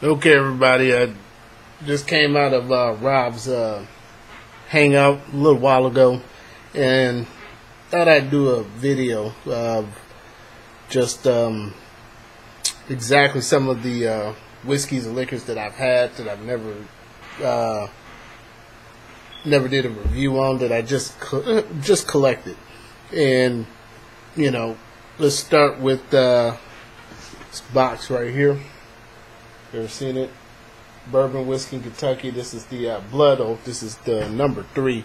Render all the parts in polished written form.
Okay, everybody. I just came out of Rob's hangout a little while ago, and thought I'd do a video of just exactly some of the whiskeys and liquors that I've had that I've never did a review on, that I just collected. And let's start with this box right here. Ever seen it? Bourbon Whiskey in Kentucky. This is the Blood Oak. This is the number 3.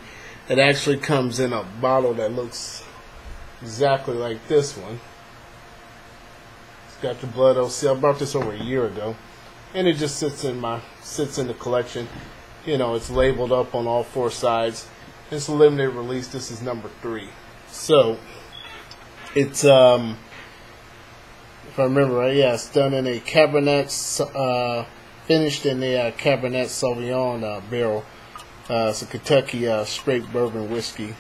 It actually comes in a bottle that looks exactly like this one. It's got the Blood Oak seal. I bought this over a year ago, and it just sits in the collection. It's labeled up on all 4 sides. It's a limited release. This is number 3. So it's if I remember right, it's done in a Cabernet, finished in a Cabernet Sauvignon barrel. It's a Kentucky straight bourbon whiskey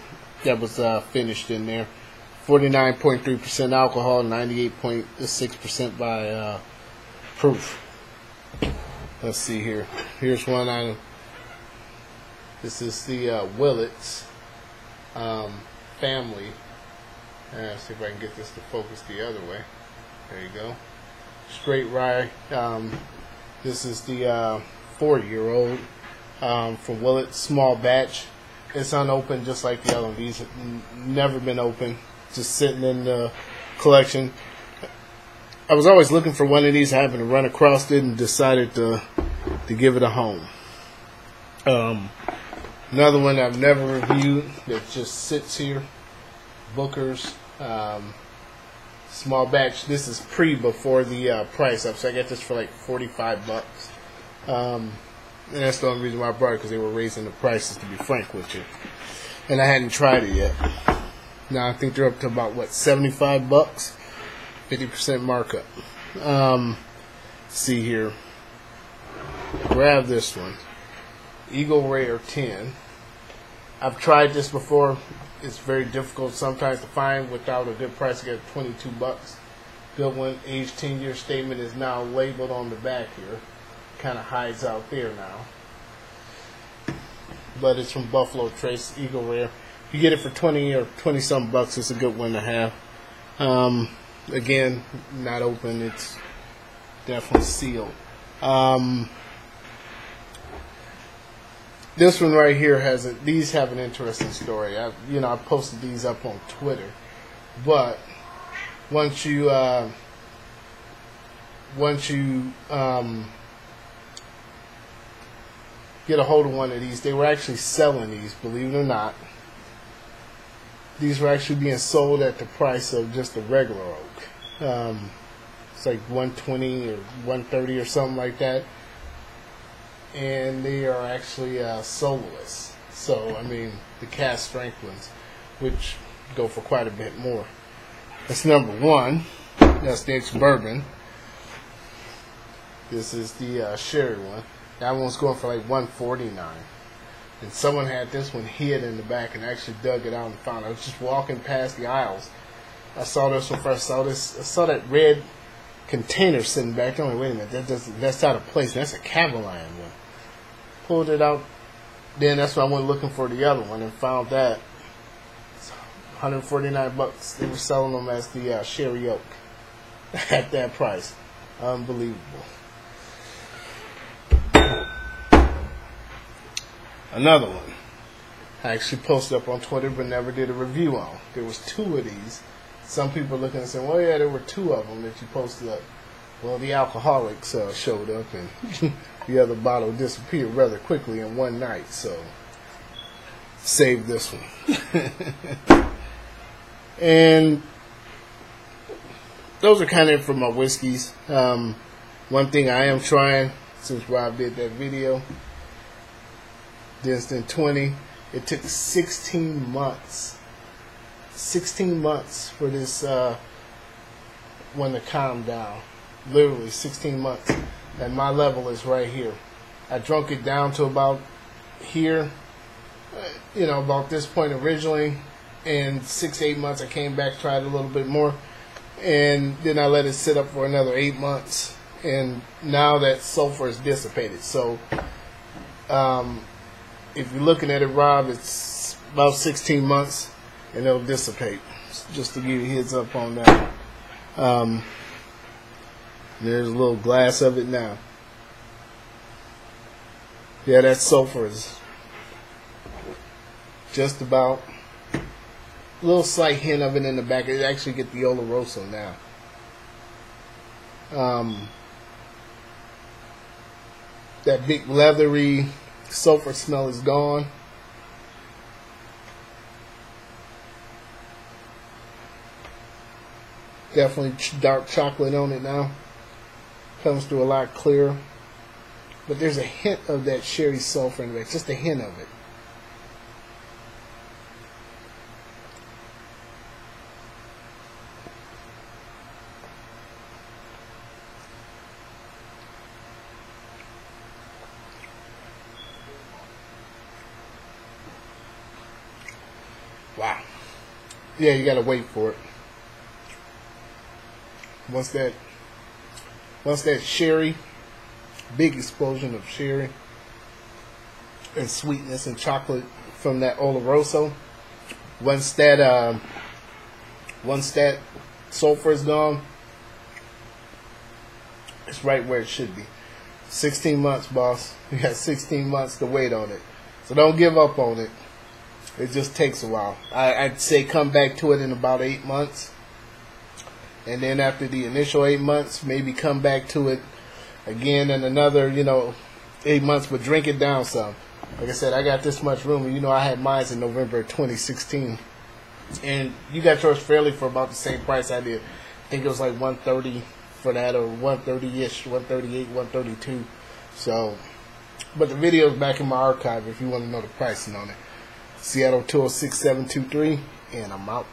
that was finished in there. 49.3% alcohol, 98.6% by proof. Let's see here. Here's one item. This is the Willits family. Let's see if I can get this to focus the other way. There you go. Straight rye. This is the 4-year-old from Willits, small batch. It's unopened, just like the other one. These have never been opened, just sitting in the collection. I was always looking for one of these. I happened to run across it and decided to give it a home. Another one I've never reviewed that just sits here, Booker's. Small batch. This is before the price up, so I got this for like $45. And that's the only reason why I brought it, because they were raising the prices, to be frank with you. And I hadn't tried it yet. Now I think they're up to about $75, 50% markup. Let's see here. Grab this one, Eagle Rare 10. I've tried this before. It's very difficult sometimes to find without a good price. I got $22. Good one. Age 10-year statement is now labeled on the back here. Kind of hides out there now. But it's from Buffalo Trace, Eagle Rare. If you get it for 20 or 20-some bucks, it's a good one to have. Again, not open. It's definitely sealed. This one right here these have an interesting story. I posted these up on Twitter, but once you get a hold of one of these, they were actually selling these, believe it or not. These were actually being sold at the price of just a regular oak. It's like $120 or $130 or something like that. And they are actually soloists. So, the cast strength ones, which go for quite a bit more. That's number 1. That's the ex-bourbon. This is the sherry one. That one's going for like $149. And someone had this one hid in the back and actually dug it out and found it. I was just walking past the aisles. I saw this one first. I saw that red container sitting back there. Wait a minute, that's out of place. That's a Cavaline one. Pulled it out. Then that's when I went looking for the other one and found that. It's $149. They were selling them as the sherry oak at that price. Unbelievable. Another one I actually posted up on Twitter but never did a review on. There was 2 of these. Some people are looking and saying, well, yeah, there were 2 of them that you posted up. Well, the alcoholics showed up, and the other bottle disappeared rather quickly in one night, so save this one. And those are kind of for my whiskeys. One thing I am trying, since Rob did that video, Deanston 20, it took 16 months. 16 months for this one to calm down. Literally 16 months. And my level is right here. I drunk it down to about here, about this point originally. And 6-8 months I came back, tried a little bit more. And then I let it sit up for another 8 months. and now that sulfur is dissipated. So if you're looking at it, Rob, it's about 16 months and it'll dissipate. Just to give you a heads up on that. There's a little glass of it now. Yeah, that sulfur is just about a little slight hint of it in the back. It actually get the Oloroso now. That big leathery sulfur smell is gone. Definitely dark chocolate on it now. Comes through a lot clearer. But there's a hint of that sherry sulfur in there. Just a hint of it. Wow. Yeah, you gotta wait for it. Once that sherry, big explosion of sherry and sweetness and chocolate from that Oloroso, once that sulfur is gone, it's right where it should be. 16 months, boss. You got 16 months to wait on it. So don't give up on it. It just takes a while. I'd say come back to it in about 8 months. And then after the initial 8 months, maybe come back to it again in another, 8 months, but drink it down some. Like I said, I got this much room, and I had mine in November of 2016. And you got yours fairly for about the same price I did. I think it was like $130 for that, or $130-ish, $138, $132. So, but the video's back in my archive if you want to know the pricing on it. Seattle 206723, and I'm out.